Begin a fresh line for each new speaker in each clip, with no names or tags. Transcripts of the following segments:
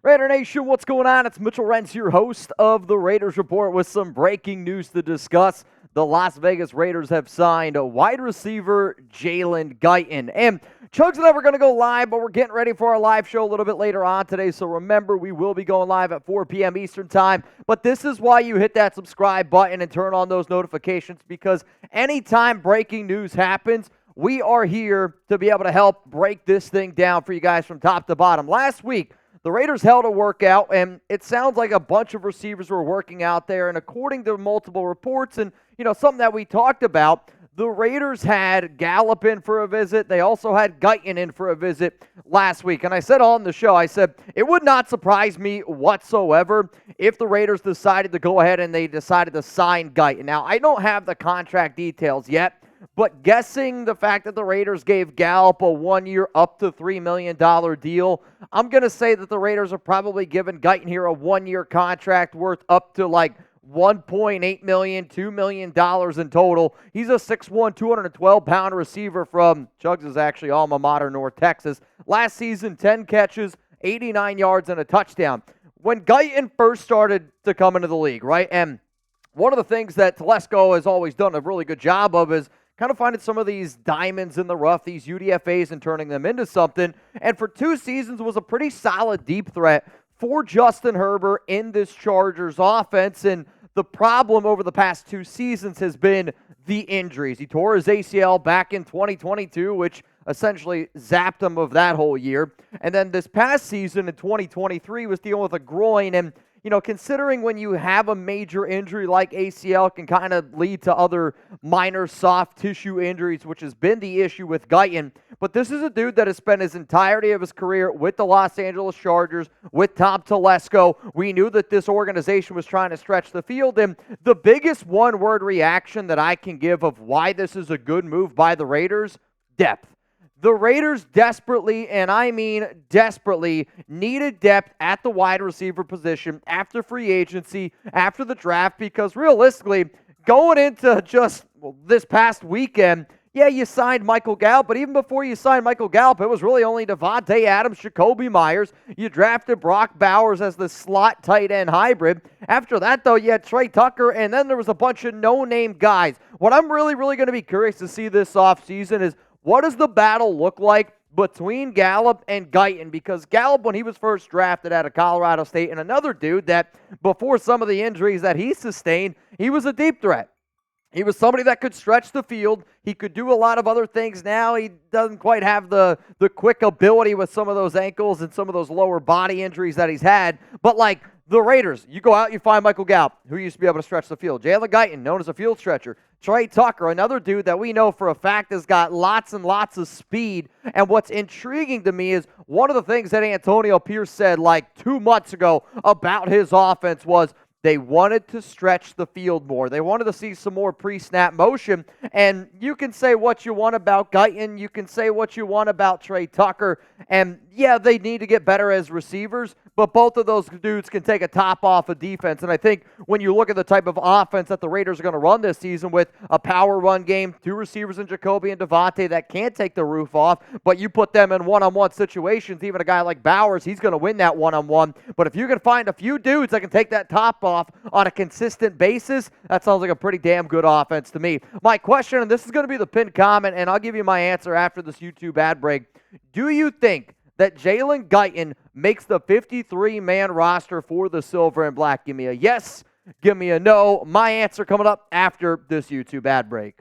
Raider Nation, what's going on? It's Mitchell Renz, your host of the Raiders Report, with some breaking news to discuss. The Las Vegas Raiders have signed a wide receiver, Jalen Guyton. And Chugs and I were going to go live, but we're getting ready for our live show a little bit later on today. So remember, we will be going live at 4 p.m. Eastern time. But this is why you hit that subscribe button and turn on those notifications, because anytime breaking news happens, we are here to be able to help break this thing down for you guys from top to bottom. Last week, the Raiders held a workout, and it sounds like a bunch of receivers were working out there. And according to multiple reports and, something that we talked about, the Raiders had Gallup in for a visit. They also had Guyton in for a visit last week. And I said on the show, I said, it would not surprise me whatsoever if the Raiders decided to go ahead and they decided to sign Guyton. Now, I don't have the contract details yet, but guessing the fact that the Raiders gave Gallup a 1-year up to $3 million deal, I'm going to say that the Raiders are probably giving Guyton here a 1-year contract worth up to like $1.8 million, $2 million in total. He's a 6'1", 212-pound receiver from Chugs' actually alma mater, North Texas. Last season, 10 catches, 89 yards, and a touchdown. When Guyton first started to come into the league, right, and one of the things that Telesco has always done a really good job of is kind of finding some of these diamonds in the rough, these UDFAs, and turning them into something. And for 2 seasons was a pretty solid deep threat for Justin Herbert in this Chargers offense. And the problem over the past 2 seasons has been the injuries. He tore his ACL back in 2022, which essentially zapped him of that whole year. And then this past season in 2023 was dealing with a groin. And considering when you have a major injury like ACL can kind of lead to other minor soft tissue injuries, which has been the issue with Guyton. But this is a dude that has spent his entirety of his career with the Los Angeles Chargers, with Tom Telesco. We knew that this organization was trying to stretch the field. And the biggest one-word reaction that I can give of why this is a good move by the Raiders, depth. The Raiders desperately, and I mean desperately, needed depth at the wide receiver position after free agency, after the draft, because realistically, going into just this past weekend, yeah, you signed Michael Gallup, but even before you signed Michael Gallup, it was really only Davante Adams, Jakobi, Meyers. You drafted Brock Bowers as the slot tight end hybrid. After that, though, you had Trey Tucker, and then there was a bunch of no-name guys. What I'm really going to be curious to see this offseason is, what does the battle look like between Gallup and Guyton? Because Gallup, when he was first drafted out of Colorado State, and another dude that before some of the injuries that he sustained, he was a deep threat. He was somebody that could stretch the field. He could do a lot of other things now. He doesn't quite have the quick ability with some of those ankles and some of those lower body injuries that he's had. But like the Raiders, you go out, you find Michael Gallup, who used to be able to stretch the field. Jalen Guyton, known as a field stretcher. Trey Tucker, another dude that we know for a fact has got lots and lots of speed. And what's intriguing to me is one of the things that Antonio Pierce said like 2 months ago about his offense was they wanted to stretch the field more. They wanted to see some more pre-snap motion. And you can say what you want about Guyton. You can say what you want about Trey Tucker. And yeah, they need to get better as receivers, but both of those dudes can take a top off of defense. And I think when you look at the type of offense that the Raiders are going to run this season with a power run game, 2 receivers in Jakobi and Davante that can't take the roof off, but you put them in one-on-one situations, even a guy like Bowers, he's going to win that one-on-one. But if you can find a few dudes that can take that top off on a consistent basis, that sounds like a pretty damn good offense to me. My question, and this is going to be the pinned comment, and I'll give you my answer after this YouTube ad break. Do you think that Jalen Guyton makes the 53-man roster for the Silver and Black? Give me a yes, give me a no. My answer coming up after this YouTube ad break.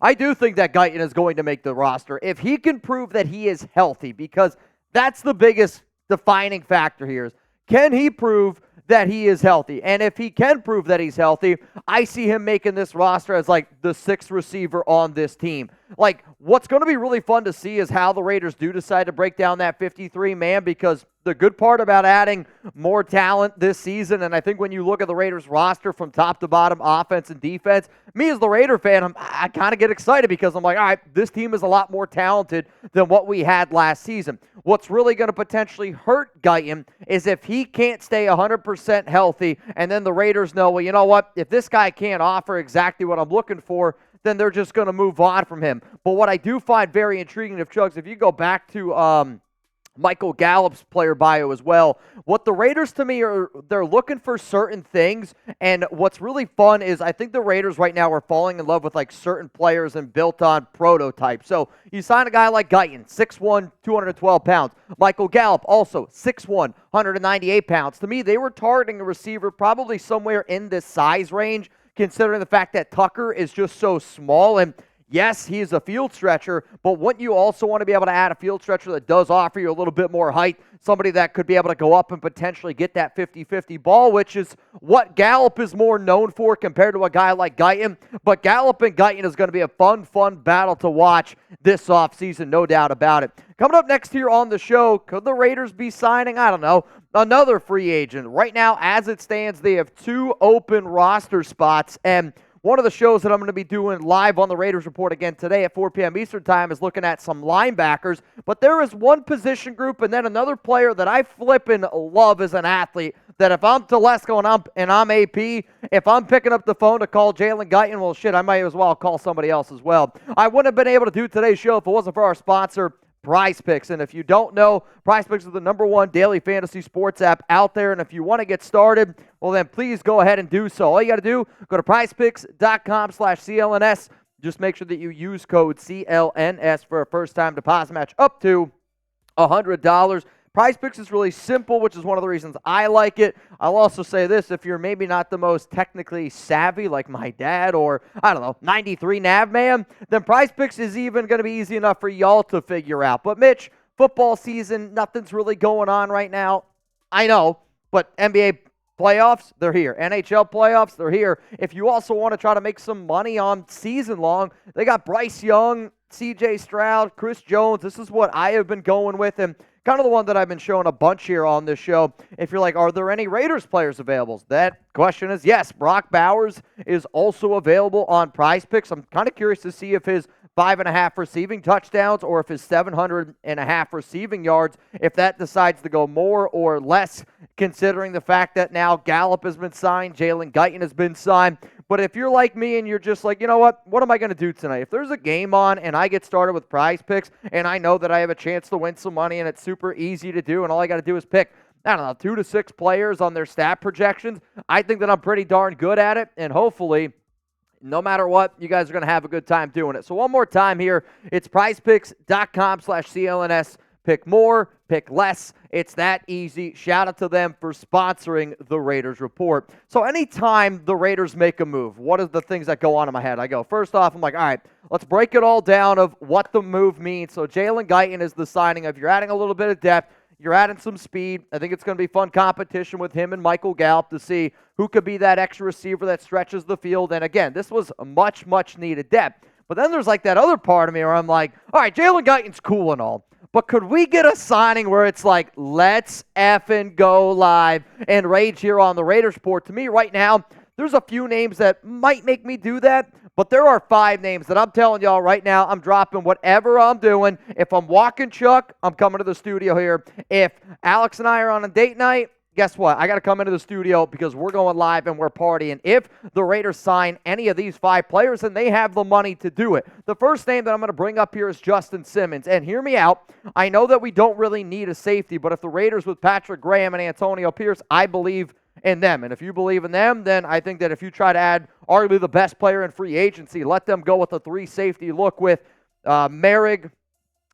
I do think that Guyton is going to make the roster if he can prove that he is healthy, because that's the biggest defining factor here. Is can he prove that he is healthy? And if he can prove that he's healthy, I see him making this roster as like the 6th receiver on this team. Like, what's going to be really fun to see is how the Raiders do decide to break down that 53-man, because the good part about adding more talent this season, and I think when you look at the Raiders roster from top to bottom, offense and defense, me as the Raider fan, I kind of get excited because I'm like, all right, this team is a lot more talented than what we had last season. What's really going to potentially hurt Guyton is if he can't stay 100% healthy, and then the Raiders know, well, you know what, if this guy can't offer exactly what I'm looking for, then they're just going to move on from him. But what I do find very intriguing, if Chugs, if you go back to Michael Gallup's player bio as well. What the Raiders to me they're looking for certain things, and what's really fun is I think the Raiders right now are falling in love with like certain players and built on prototypes. So you sign a guy like Guyton, 6'1", 212 pounds. Michael Gallup, also 6'1", 198 pounds. To me, they were targeting a receiver probably somewhere in this size range, considering the fact that Tucker is just so small. And yes, he is a field stretcher, but wouldn't you also want to be able to add a field stretcher that does offer you a little bit more height, somebody that could be able to go up and potentially get that 50-50 ball, which is what Gallup is more known for compared to a guy like Guyton. But Gallup and Guyton is going to be a fun battle to watch this offseason, no doubt about it. Coming up next here on the show, could the Raiders be signing, I don't know, another free agent? Right now, as it stands, they have 2 open roster spots, and one of the shows that I'm going to be doing live on the Raiders Report again today at 4 p.m. Eastern Time is looking at some linebackers. But there is one position group and then another player that I flippin' love as an athlete that if I'm Telesco and I'm AP, if I'm picking up the phone to call Jalen Guyton, well, shit, I might as well call somebody else as well. I wouldn't have been able to do today's show if it wasn't for our sponsor, PrizePicks. And if you don't know, PrizePicks is the #1 daily fantasy sports app out there. And if you want to get started, well, then please go ahead and do so. All you got to do, go to prizepicks.com/CLNS. Just make sure that you use code CLNS for a first-time deposit match up to $100. PrizePicks is really simple, which is one of the reasons I like it. I'll also say this, if you're maybe not the most technically savvy like my dad or, I don't know, 93 nav man, then PrizePicks is even going to be easy enough for y'all to figure out. But Mitch, football season, nothing's really going on right now. I know, but NBA playoffs, they're here. NHL playoffs, they're here. If you also want to try to make some money on season long, they got Bryce Young, CJ Stroud, Chris Jones. This is what I have been going with, and kind of the one that I've been showing a bunch here on this show. If you're like, are there any Raiders players available? That question is yes. Brock Bowers is also available on PrizePicks. I'm kind of curious to see if his 5.5 receiving touchdowns or if his 700.5 receiving yards, if that decides to go more or less, considering the fact that now Gallup has been signed, Jalen Guyton has been signed. But if you're like me and you're just like, you know what am I going to do tonight? If there's a game on and I get started with PrizePicks and I know that I have a chance to win some money and it's super easy to do and all I got to do is pick, I don't know, 2 to 6 players on their stat projections, I think that I'm pretty darn good at it, and hopefully, no matter what, you guys are going to have a good time doing it. So one more time here, it's prizepicks.com/CLNS. Pick more, pick less. It's that easy. Shout out to them for sponsoring the Raiders Report. So anytime the Raiders make a move, what are the things that go on in my head? I go, first off, I'm like, all right, let's break it all down of what the move means. So Jalen Guyton is the signing of, you're adding a little bit of depth, you're adding some speed. I think it's going to be fun competition with him and Michael Gallup to see who could be that extra receiver that stretches the field. And again, this was a much needed depth. But then there's like that other part of me where I'm like, all right, Jalen Guyton's cool and all, but could we get a signing where it's like, let's effing go live and rage here on the Raiders Report? To me right now, there's a few names that might make me do that, but there are 5 names that I'm telling y'all right now, I'm dropping whatever I'm doing. If I'm walking Chuck, I'm coming to the studio here. If Alex and I are on a date night, guess what? I got to come into the studio because we're going live and we're partying. If the Raiders sign any of these 5 players, then they have the money to do it. The first name that I'm going to bring up here is Justin Simmons. And hear me out. I know that we don't really need a safety, but if the Raiders with Patrick Graham and Antonio Pierce, I believe in them. And if you believe in them, then I think that if you try to add arguably the best player in free agency, let them go with a 3-safety look with Merrick,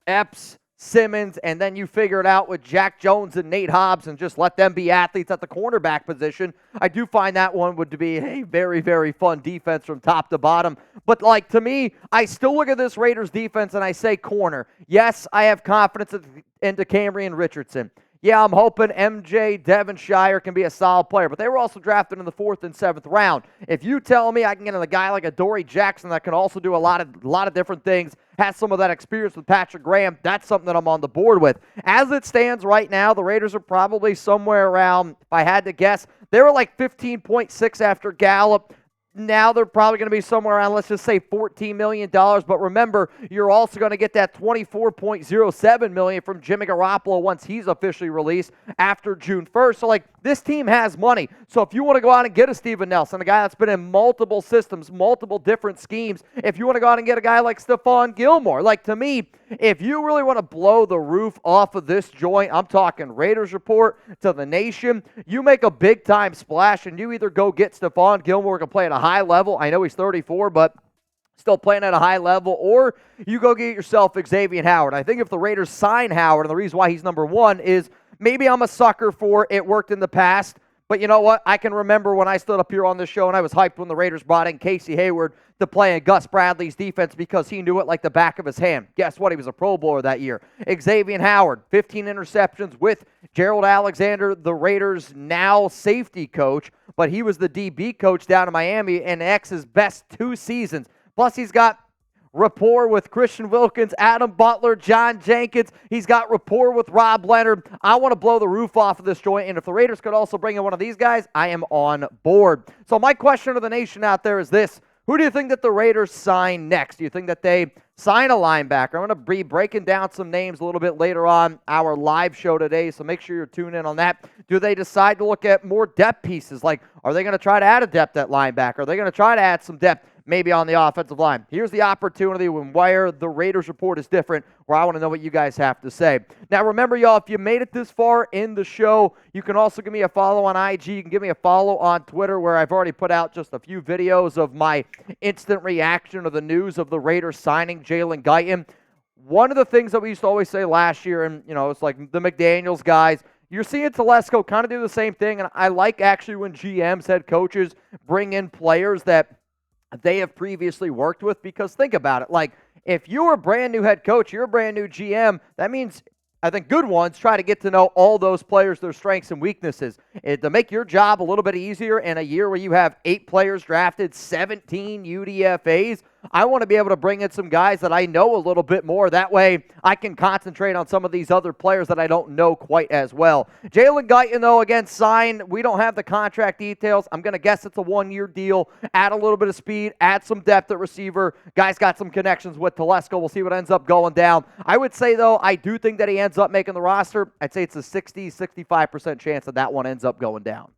Epps, Simmons, and then you figure it out with Jack Jones and Nate Hobbs and just let them be athletes at the cornerback position. I do find that one would be a very fun defense from top to bottom. But like to me, I still look at this Raiders defense and I say corner. Yes, I have confidence into Camryn Richardson. Yeah, I'm hoping MJ Devonshire can be a solid player, but they were also drafted in the 4th and 7th round. If you tell me I can get a guy like a Dory Jackson that can also do a lot of different things, has some of that experience with Patrick Graham, that's something that I'm on the board with. As it stands right now, the Raiders are probably somewhere around, if I had to guess, they were like 15.6 after Gallup. Now they're probably going to be somewhere around, let's just say, $14 million. But remember, you're also going to get that $24.07 million from Jimmy Garoppolo once he's officially released after June 1st. So, this team has money. So if you want to go out and get a Steven Nelson, a guy that's been in multiple systems, multiple different schemes, if you want to go out and get a guy like Stephon Gilmore, to me, if you really want to blow the roof off of this joint, I'm talking Raiders Report to the nation, you make a big-time splash, and you either go get Stephon Gilmore, can play at a high level. I know he's 34, but still playing at a high level, or you go get yourself Xavier Howard. I think if the Raiders sign Howard, and the reason why he's number one is maybe I'm a sucker for it worked in the past, but you know what? I can remember when I stood up here on this show and I was hyped when the Raiders brought in Casey Hayward to play in Gus Bradley's defense because he knew it like the back of his hand. Guess what? He was a Pro Bowler that year. Xavier Howard, 15 interceptions with Gerald Alexander, the Raiders' now safety coach, but he was the DB coach down in Miami in X's best 2 seasons. Plus, he's got rapport with Christian Wilkins, Adam Butler, John Jenkins. He's got rapport with Rob Leonard. I want to blow the roof off of this joint, and if the Raiders could also bring in one of these guys, I am on board. So my question to the nation out there is this. Who do you think that the Raiders sign next? Do you think that they sign a linebacker? I'm going to be breaking down some names a little bit later on our live show today, so make sure you're tuned in on that. Do they decide to look at more depth pieces? Are they going to try to add a depth at linebacker? Are they going to try to add some depth maybe on the offensive line? Here's the opportunity when where the Raiders Report is different, where I want to know what you guys have to say. Now, remember, y'all, if you made it this far in the show, you can also give me a follow on IG. You can give me a follow on Twitter, where I've already put out just a few videos of my instant reaction to the news of the Raiders signing Jalen Guyton. One of the things that we used to always say last year, and, it's like the McDaniels guys, you're seeing Telesco kind of do the same thing, and I like actually when GMs, head coaches, bring in players that they have previously worked with, because think about it. If you're a brand new head coach, you're a brand new GM, that means I think good ones try to get to know all those players, their strengths and weaknesses. To make your job a little bit easier in a year where you have 8 players drafted, 17 UDFAs, I want to be able to bring in some guys that I know a little bit more. That way I can concentrate on some of these other players that I don't know quite as well. Jalen Guyton, though, again, signed. We don't have the contract details. I'm going to guess it's a 1-year deal. Add a little bit of speed, add some depth at receiver. Guy's got some connections with Telesco. We'll see what ends up going down. I would say, though, I do think that he ends up making the roster. I'd say it's a 60-65% chance that one ends up going down.